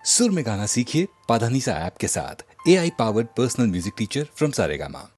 सुर में गाना सीखिए पाधानीसा ऐप के साथ। AI powered personal music teacher from Saregama.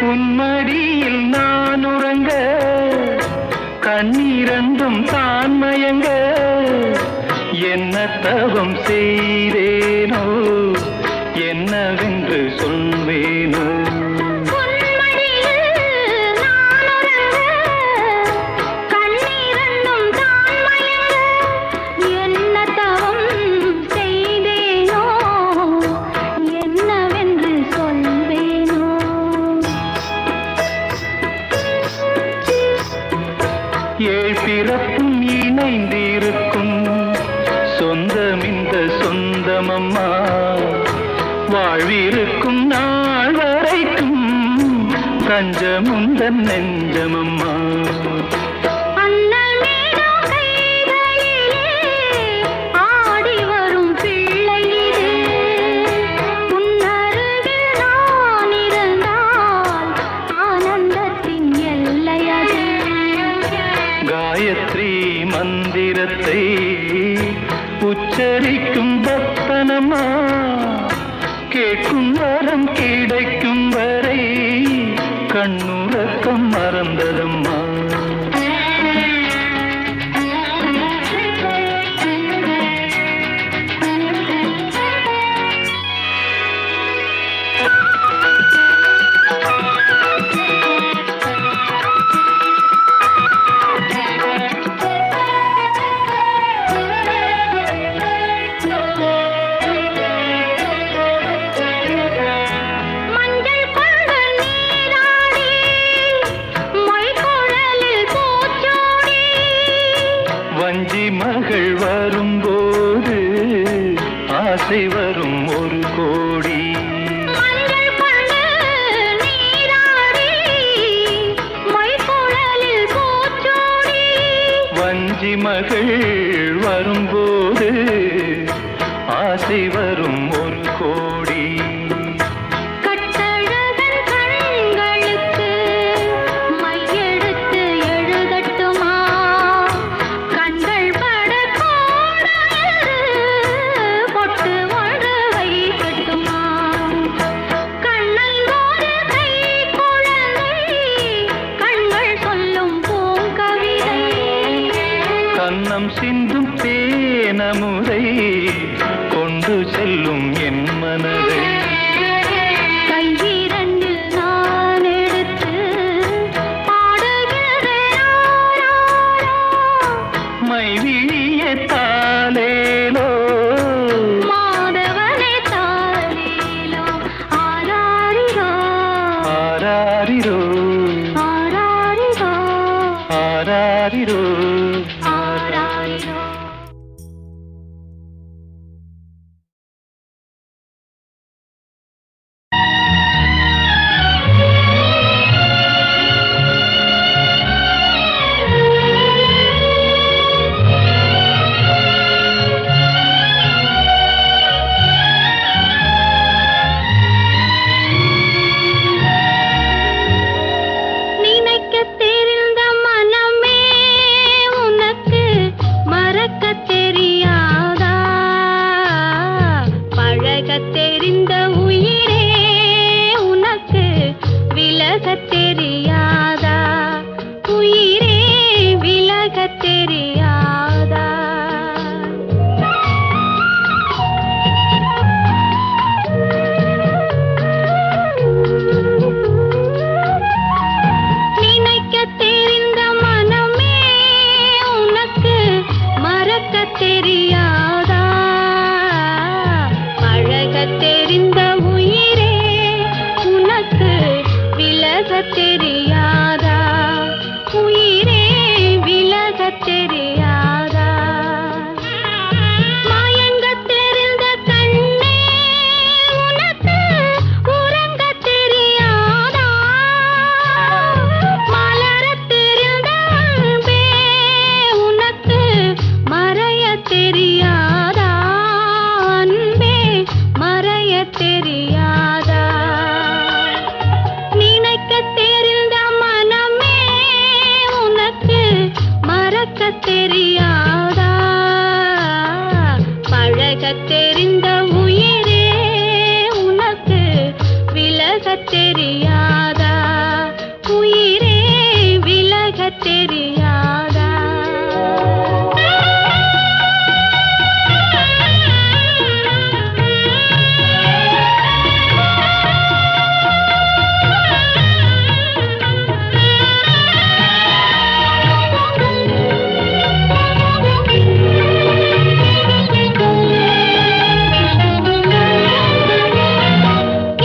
உன்மடியில் நான் உறங்க கண்ணீரண்டும் தான் மயங்க என்ன தவம் செய்தேனோ என்னவென்று சொல்வேனோ ஏழ் பிறப்பும் இணைந்திருக்கும் சொந்தம் இந்த சொந்தமம்மா வாழ்விருக்கும் நாள் வரைக்கும் தஞ்சமுந்தன் நெஞ்சமம்மா காயத்ரி மந்திரத்தை உச்சரிக்கும் பக்தனம்மா கேட்கும் வரம் கிடைக்கும் வரை கண்ணுறக்கம் மறந்ததம்மா வஞ்சி மகள் வரும்போது ஆசை வரும் ஒரு கோடி வஞ்சி மகள் வரும்போது ஆசை வரும் ஒரு கோடி கன்னம் சிந்தும் தேனமுதை கொண்டு செல்லும் என் மனதை கையிரண்டில் நான் எடுத்து பாடுகிறேன் மைவிழிய தாலேலோ மாதவனே தாலேலோ ஆராரிரோ ஆராரிரோ ஆராரிரோ ஆராரிரோ ஆராரிரோ விலகத் தெரிந்த உயிரே உனக்கு விலகத் தெரியாதா உயிரே விலகத் தெரியாதா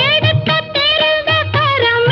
எடுக்கத் தெரிந்த கரம்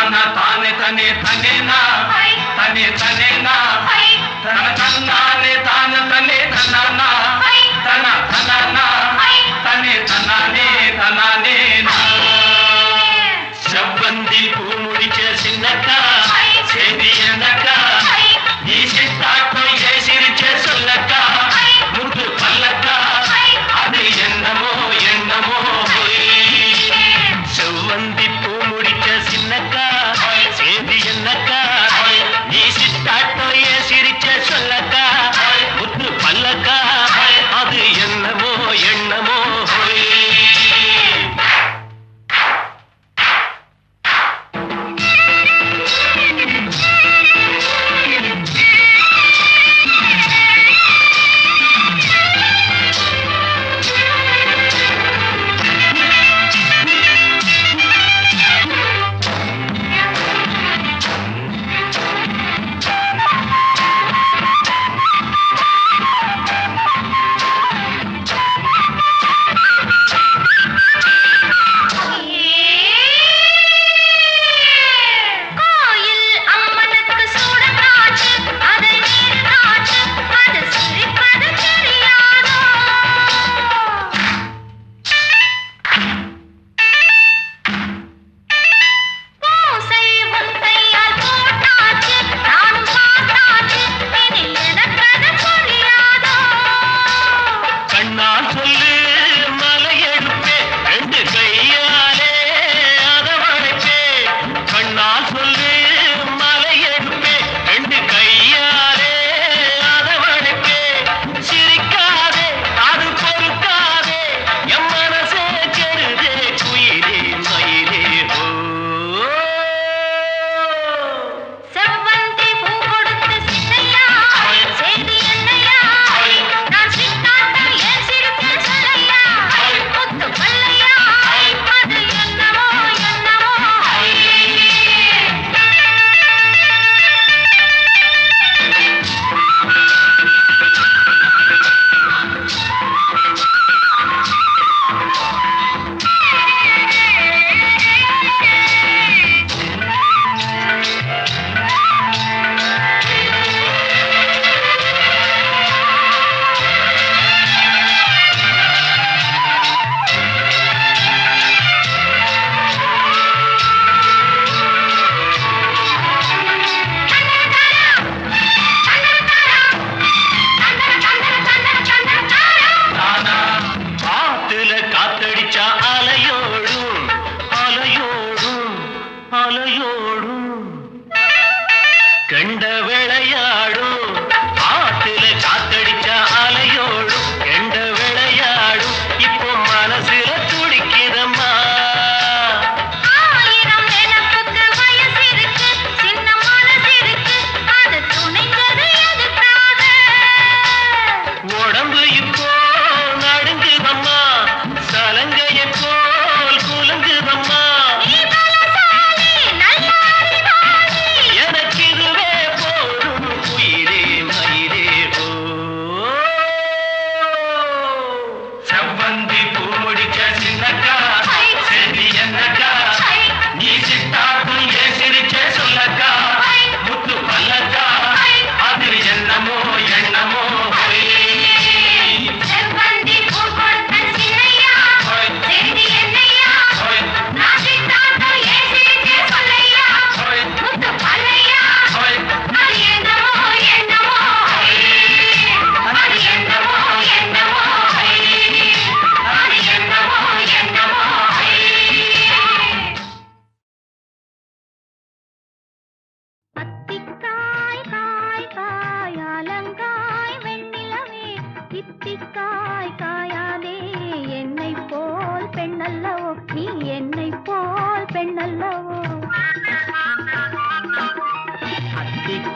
தானா தானே தனே தனேனா தனே தனேனா தன தன்னானே தான தனே தன்னானா தன தன்னானா தனே தன்னானே தன்னானே செவ்வந்தி பூ முடிச்ச சின்னக்கா சேதி என்னக்கா நீ சித்தாட்டோ ஏ சிரிச்ச சொல்லக்கா முத்து பல்லக்கா அது என்னமோ என்னமோ செவ்வந்தி பூ முடிச்ச சின்னக்கா சேதி என்னக்கா நீ சித்தாட்டோ ஏ சிரிச்ச சொல்லக்கா முத்து பல்லக்கா அது என்னமோ என்னமோ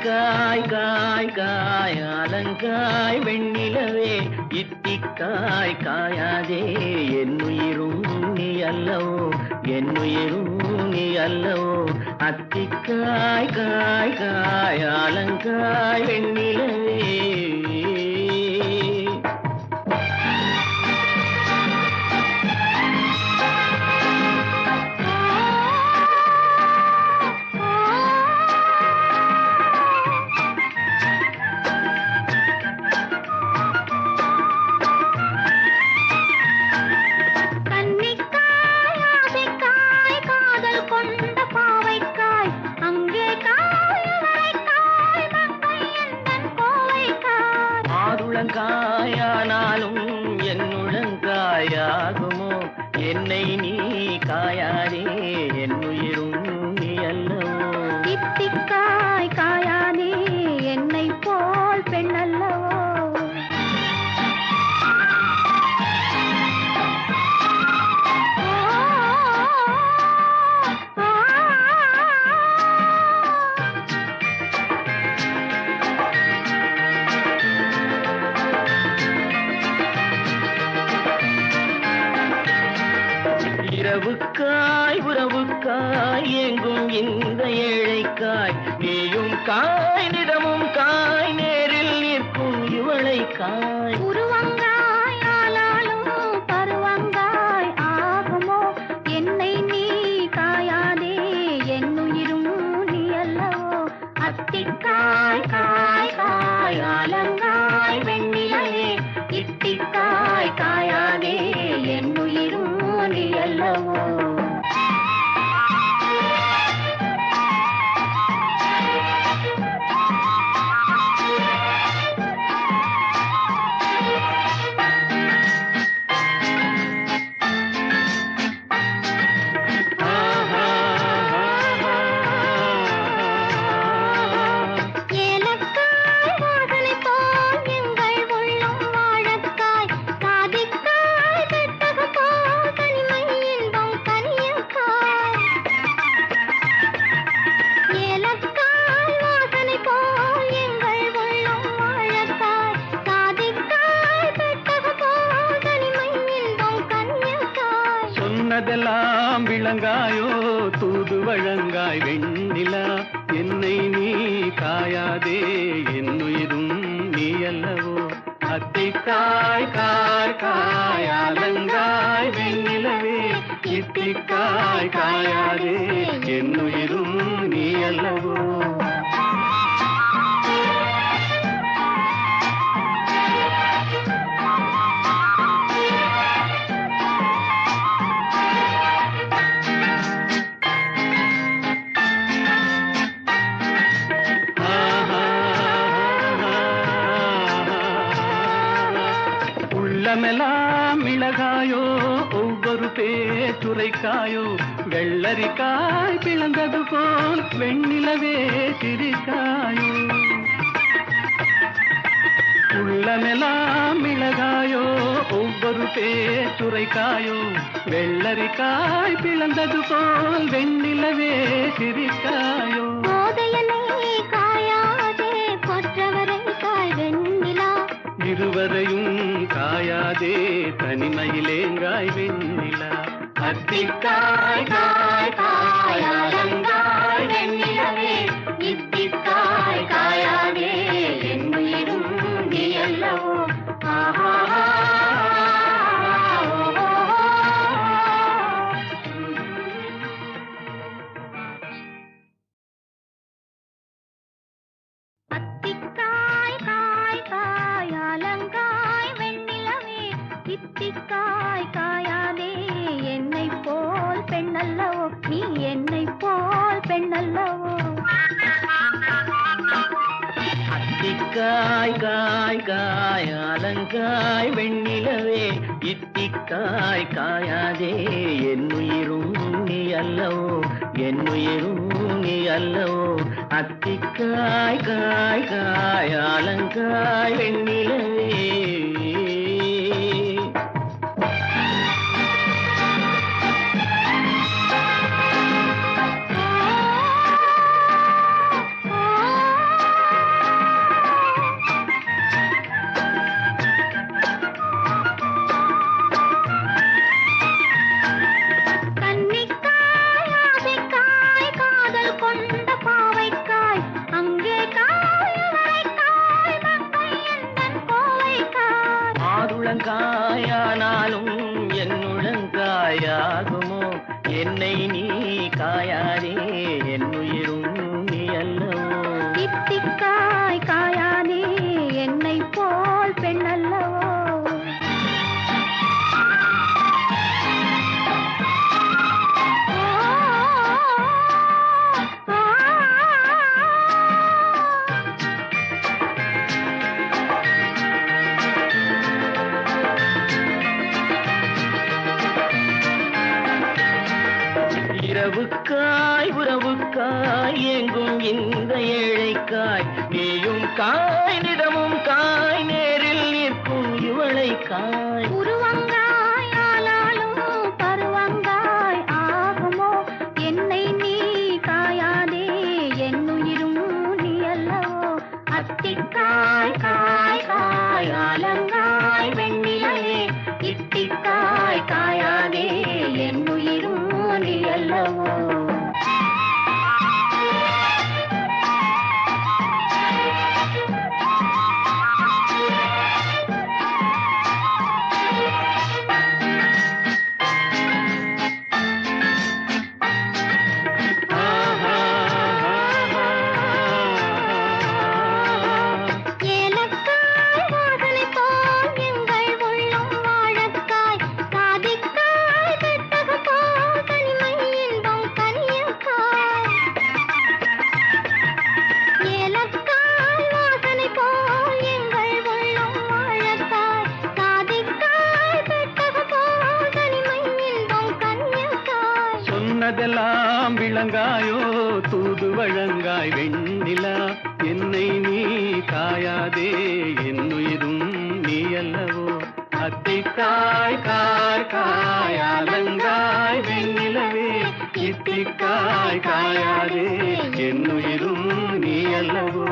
காய் காய் காய் அலங்காய் வெண்ணிலவே இத்திக்காய் காயாதே என்னுயிரும் நீ அல்லவோ என்னுயிரும் நீ அல்லவோ அத்திக்காய் காய் காய் அலங்காய் வெண்ணிலவே என்னை நீ காயாதே என்னுயிரும் நீ அல்லவோ. தித்திக்காய் காயாதே என்னை போல் பெண்ணல்லவோ. இரவுக்காய் உறவுக்காய் எங்கும் இந்த ஏழைக்காய் நீயும் காய் நிறமும் காய் நேரில் நிற்கும் இவளை காய். உருவங்காய் ஆனாலும் பருவங்காய் ஆகுமோ என்னை நீ காயாதே என்னுயிரும் நீ அல்லவோ. அத்திக்காய் காய் காய் ஆலங்காய் வெண்ணிலே இத்திக்காய் காயாதே என்னுயிரும் நீ அல்லவோ. சொன்னதெல்லாம் விளங்காயோ தூது வழங்காய் வெண்ணிலா. என்னை நீ காயாதே என்னுயிரும் நீ அல்லவோ. அத்திக்காய் காய் காய் அலங்காய் வெண்ணிலவே இத்திக்காய் காயாதே என்னுயிரும் நீ அல்லவோ. உள்ளமெல்லாம் மிளகாயோ ஒவ்வொரு பேச்சுரைக்காயோ வெள்ளரிக்காய் பிளந்தது போல் வெண்ணிலவே சிரிக்காயோ. உள்ளமெல்லாம் மிளகாயோ ஒவ்வொரு பேச்சுரைக்காயோ வெள்ளரிக்காய் பிளந்தது போல் வெண்ணிலவே சிரிக்காயோ. இருவரையும் காயாதே தனிமையிலேங்காய் வெண்ணிலா. அத்திக்காய் காய் காய் அலங்காய் வெண்ணிலவே இத்திக்காய் காயாதே என்னுயிரும் நீ அல்லவோ. தித்திக்காய் காயாதே என்னை போல் பெண்ணல்லவோ நீ என்னை போல் பெண்ணல்லவோ. அத்திக்காய் காய் காய் அலங்காய் வெண்ணிலவே இத்திக்காய் காயாதே என்னுயிரும் நீ அல்லவோ என்னுயிரும் நீ அல்லவோ. அத்திக்காய் காய் காய் அலங்காய் வெண்ணிலவே. காயானாலும் என்னுழங்காயாகுமோ என்னை நீ காயாதே என்னுயிரும் நீ அல்லவோ. தித்திக்காய் காயாதே என்னை போல் பெண்ணல்லவோ. உறவுக்காய் எங்கும் இந்த ஏழைக்காய் நீயும் காய் நிதமும் காய் நேரில் நிற்கும் இவளை காய் உருவங்காய் ஆனாலும் பருவங்காய் ஆகுமோ என்னை நீ காயாதே என்னுயிரும் நீ அல்லவோ அத்திக்காய் காய் காய் ஆலங்காய் வெண்ணிலவே இத்திக்காய் காயாதே என்னுயிரும் நீ அல்லவோ சொன்னதெல்லாம் விளங்காயோ தூது வழங்காய் வெண்ணிலா என்னை நீ காயாதே என்னுயிரும் நீ அல்லவோ அத்திக்காய் காய் காய் அலங்காய் வெண்ணிலவே இத்திக்காய் காயாதே என்னுயிரும் நீ அல்லவோ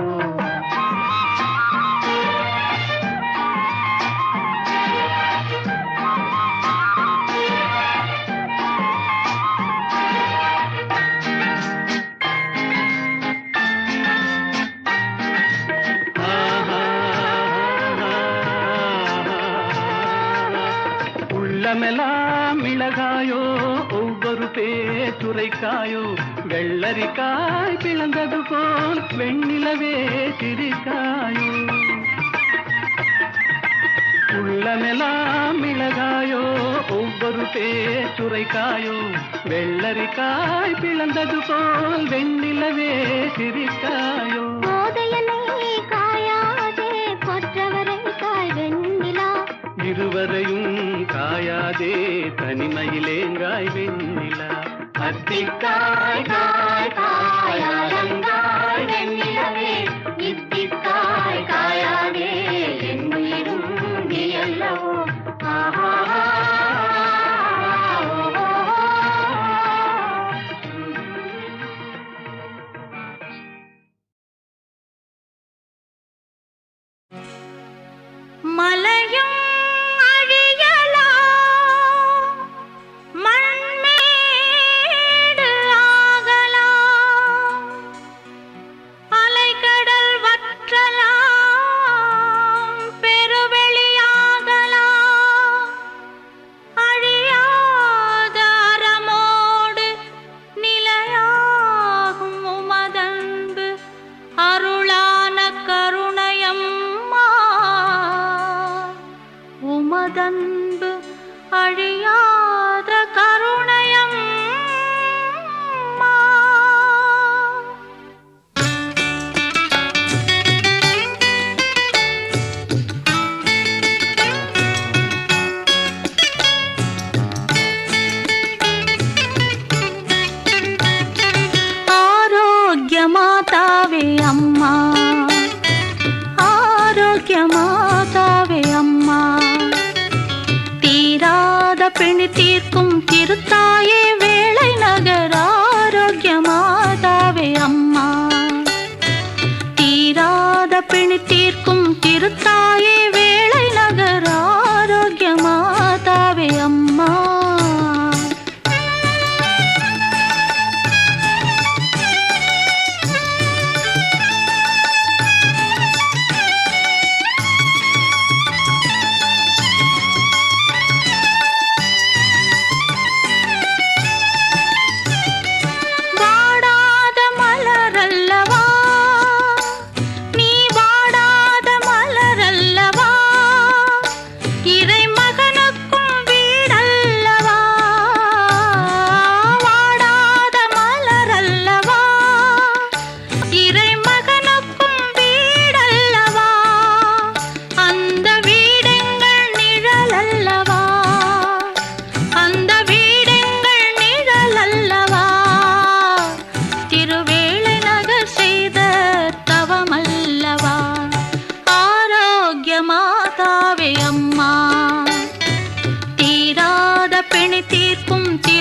உள்ளமெல்லாம் மிளகாயோ ஒவ்வொரு பேச்சுரைக்காயோ வெள்ளரிக்காய் பிளந்தது போல் வெண்ணிலவே சிரிக்காயோ உள்ளமெல்லாம் மிளகாயோ ஒவ்வொரு பேச்சுரைக்காயோ வெள்ளரிக்காய் பிளந்தது போல் வெண்ணிலவே சிரிக்காயோ காயாதே கொற்றவரை காய் வெண்ணிலா இருவரையும் காயாதே தனிமையிலேங்காய் வெண்ணிலா அத்திக்காய் காய் காய் அலங்காய் வெண்ணிலவே இத்திக்காய் காயாதே என்னுயிரும் நீ அல்லவோ ஆஹா மலையும் அலைக்கடல் வற்ற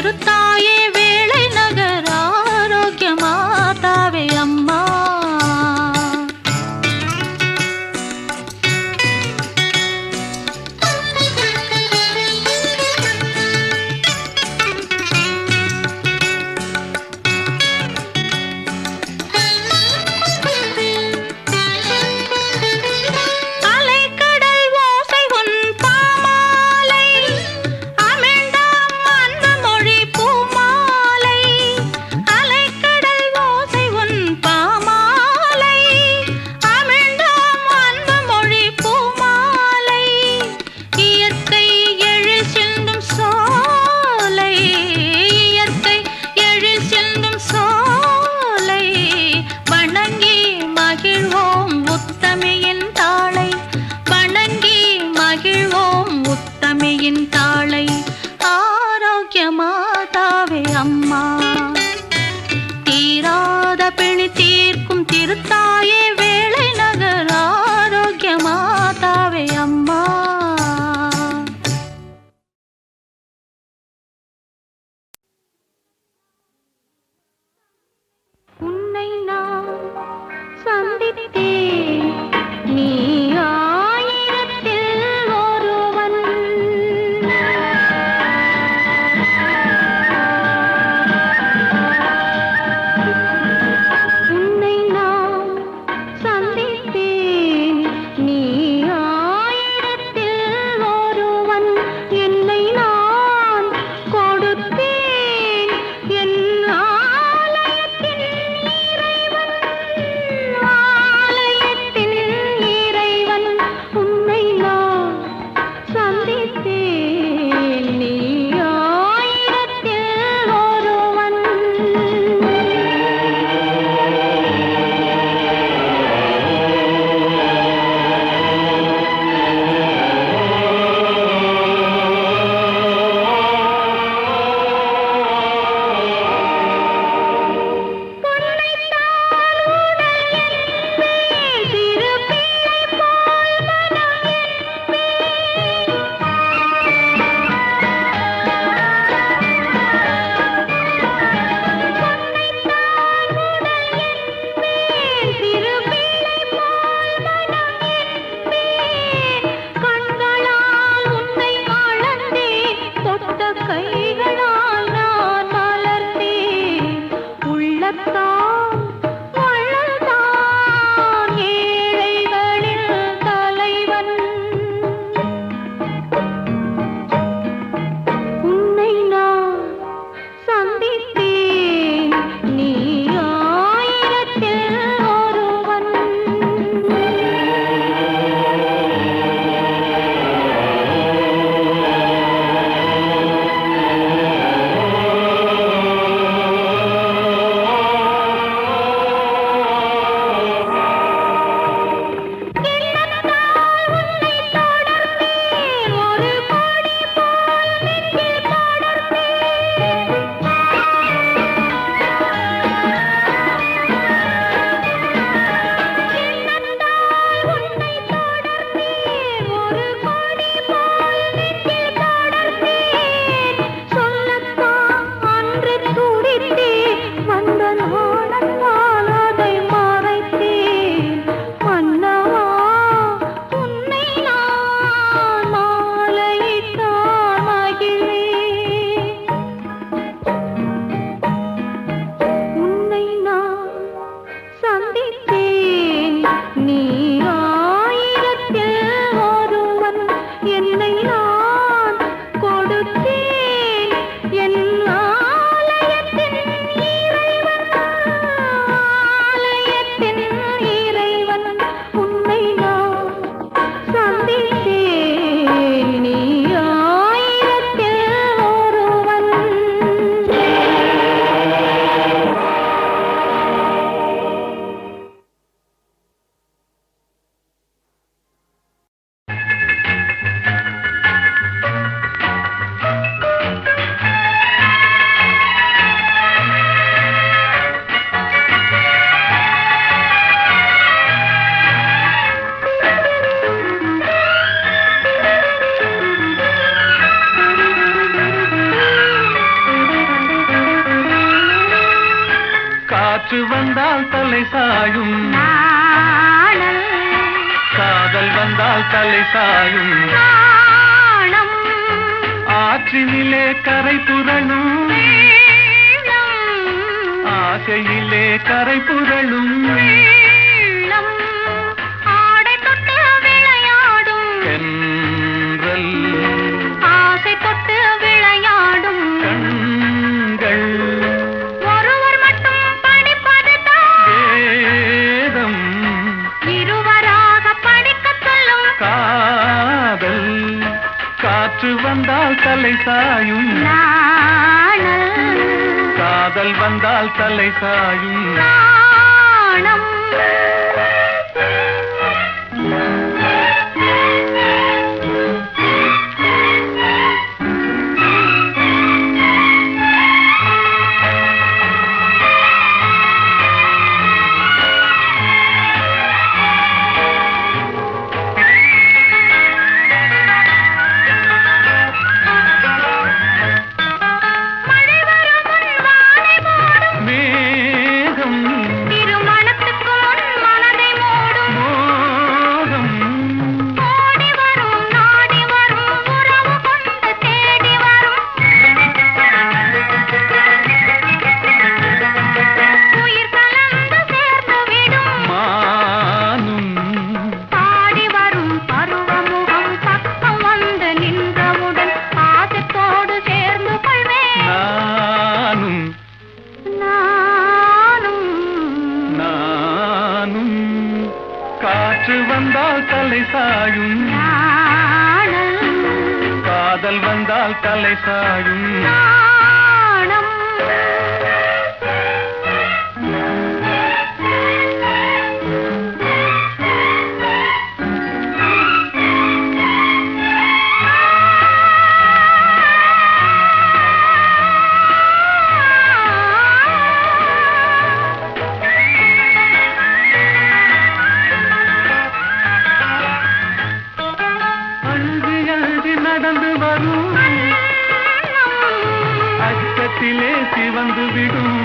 திருத்தாயே வேளை நகர் ஆரோக்கிய மாதாவே அம்மா. அம்மா தீராத பிணி தீர்க்கும் திருத்தாயே வேளை நகர் ஆரோக்கிய மாதாவே அம்மா. உன்னை நான் சந்தித்தேன் நீ ஆயிரத்தில் ஒருவன். காற்று வந்தால் தலை சாயும் நாணல் காதல் வந்தால் தலை சாயும் நாணம் ஆற்றினிலே கரை புரளும் ஆசையிலே கரை புரளும் வெள்ளம் ஆடை தொட்டு விளையாடும் தென்றல் ஆசை தொட்டு விளையாடும் கண்கள் ஒருவர் மட்டும் படிப்பதுதான் வேதம் இருவராக படிக்கச் சொல்லும் காதல் காற்று வந்தால் தலை சாயும் நாணல் காதல் வந்தால் தலை சாயும் நாணம் மழை வரும் முன் வானை மூடும் மேகம் திருமணத்துக்கு முன் மனதை மூடும் மோகம் ஓடி வரும் நாடி வரும் உறவு கொண்டு தேடி வரும் உயிர் கலந்து சேர்ந்து விடும் மானும் பாடி வரும் பருவமுகம் பக்கம் வந்து நின்றவுடன் பாசத்தோடு சேர்ந்து கொள்வேன் நானும் நானும் நானும் காற்று வந்தால் தலை சாயும் நாணல் காதல் வந்தால் தலை சாயும் நாணம் அழுதி அழுதி நடந்து வரும் அச்சத்திலே சிவந்து விடும்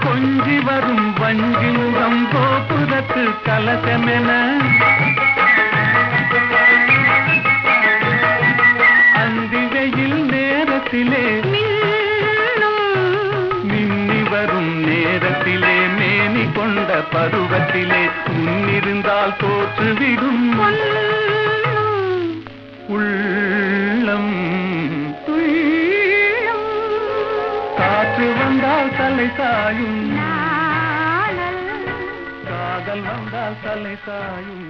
கொஞ்சி வரும் வஞ்சி முகம் கோபுரத்து கலசமென அந்தி வெயில் நேரத்திலே மின்னி வரும் நேரத்திலே மேனி கொண்ட பருவத்திலே முன்னிருந்தால் தோற்றுவிடும் உள்ளம் காற்று வந்தால் தலை சாயும் காதல் வந்தால் தலை சாயும்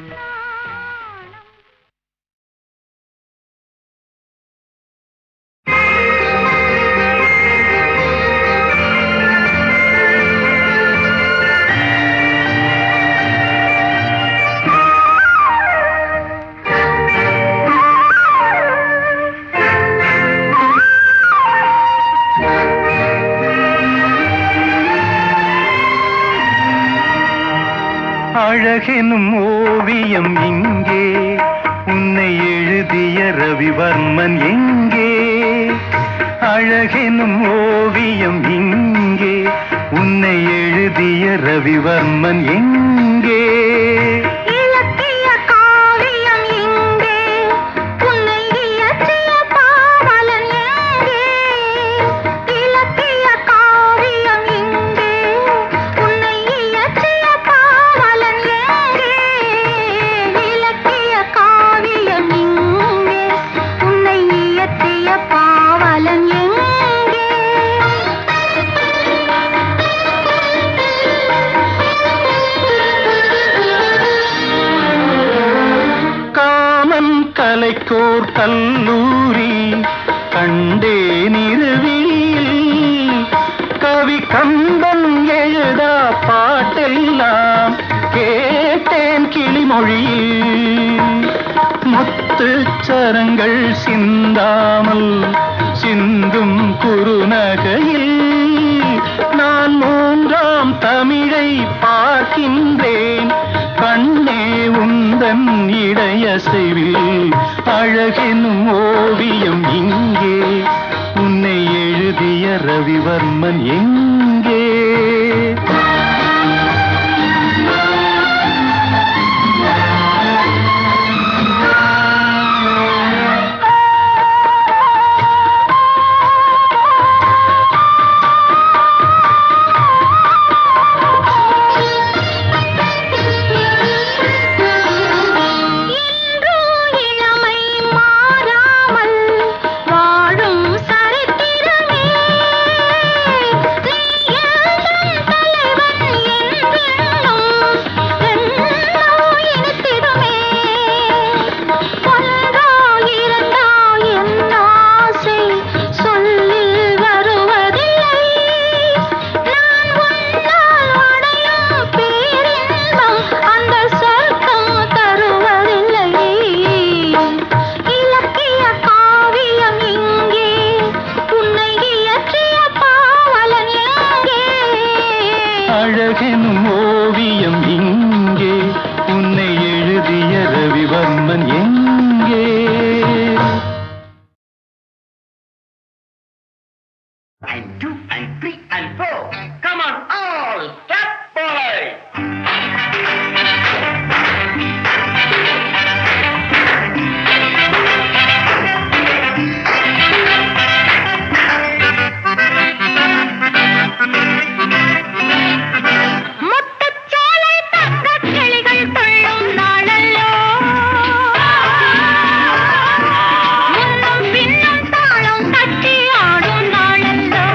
அழகெனும் ஓவியம் இங்கே உன்னை எழுதிய ரவிவர்மன் எங்கே அழகெனும் ஓவியம் இங்கே உன்னை எழுதிய ரவிவர்மன் எங்கே இலக்கிய காவியம் எங்கே உன்னை இயற்றிய பாவலன் எங்கே இலக்கிய காவியம் எங்கே உன்னை இயற்றிய பாவலன் எங்கே இலக்கிய காவியம் எங்கே உன்னை இயற்றிய பாவலன் எங்கே காமன் கலைக்கோர் கல்லூரி கண்டேன் இரவில் கவி கம்பன் எழுதா பாட்டெல்லாம் கேட்டேன் கிளிமொழியில் முத்துச்சரங்கள் சிந்தாமல் சிந்தும் குறுநகையில் நான் மூன்றாம் தமிழை பார்க்கின்றேன் கண்ணே உந்தன் இடையசைவில் அழகெனும் ஓவியம் இங்கே உன்னை எழுதிய ரவிவர்மன் எங்கே And 2 and 3 and 4. Come on, all step forward. முத்துச்சோலை தங்கக் கிளிகள் துள்ளும் நாளல்லோ முன்னும் பின்னும் தாளம் தட்டி ஆடும் நாளல்லோ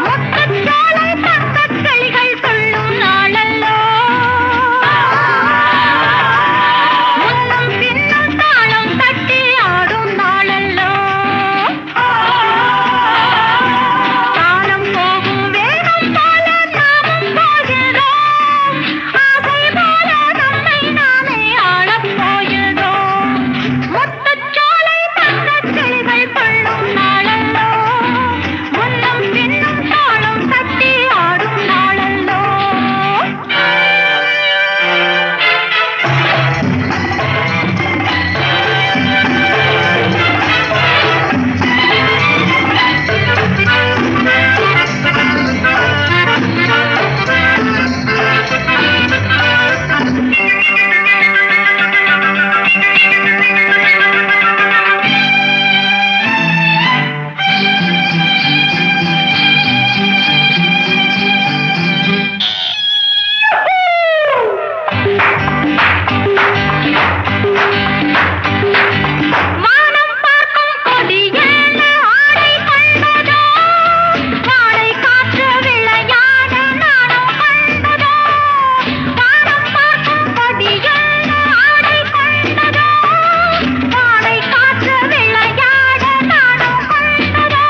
முத்துச்சோலை தங்கக் கிளிகள் துள்ளும் நாளல்லோ முன்னும் பின்னும் தாளம் தட்டி ஆடும் நாளல்லோ காலம் போகும் வேகம் போல நாமும் போகிறோம் ஆசை போல நம்மை நாமே ஆளப் போகிறோம் முத்துச்சோலை தங்கக் கிளிகள் துள்ளும் நாளல்லோ முன்னும் பின்னும் தாளம் தட்டி ஆடும் நாளல்லோ வானம் பார்க்கும் கொடியேன ஆடை கண்டதோ வாடை காற்று விளையாட நானும் கண்டதோ வானம் பார்க்கும் கொடியேன ஆடை கண்டதோ வாடை காற்று விளையாட நானும் கண்டதோ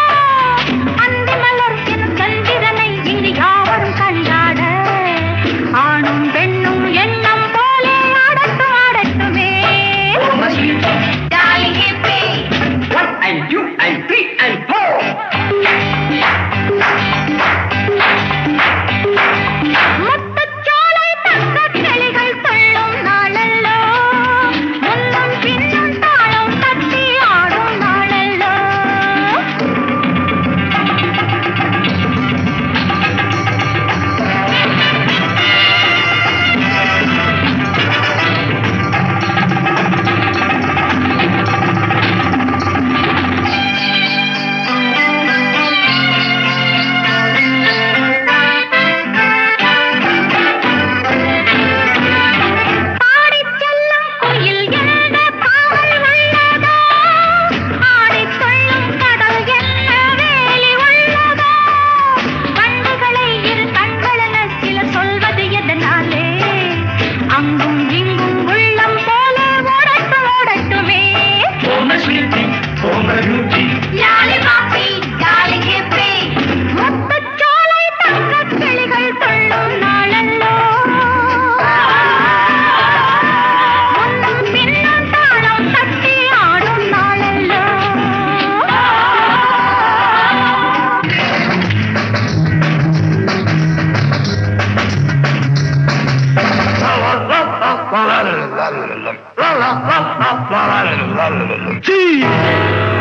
அந்தி மலர் எனும் சந்திரனை இங்கு யாவரும் கண்டாட ஆணும் பெண்ணும் எண்ணம் போலே ஆடட்டும் ஆடட்டுமே Jolly hippie. 1 and 2 and 3 and 4. முத்துச்சோலை தங்கக் கிளிகள் துள்ளும் நாளல்லோ முன்னும் பின்னும் தாளம் தட்டி ஆடும் நாளல்லோ பாடிச் செல்லும் குயில் என்ன காவல் உள்ளதோ ஆடித் துள்ளும் கடல் என்ன வேலி உள்ளதோ கண்ணுகளை இரு கண்களென சிலர் சொல்வது எதனாலே அங்கும் இங்கும் உள்ளம் போல ஓடட்டும் ஓடட்டுமே ஜாலி பாப்பி ஜாலி ஹிப்பி முத்துச்சோலை தங்கக் கிளிகள் துள்ளும் நாளல்லோ முன்னும் பின்னும் தாளம் தட்டி ஆடும் நாளல்லோ See.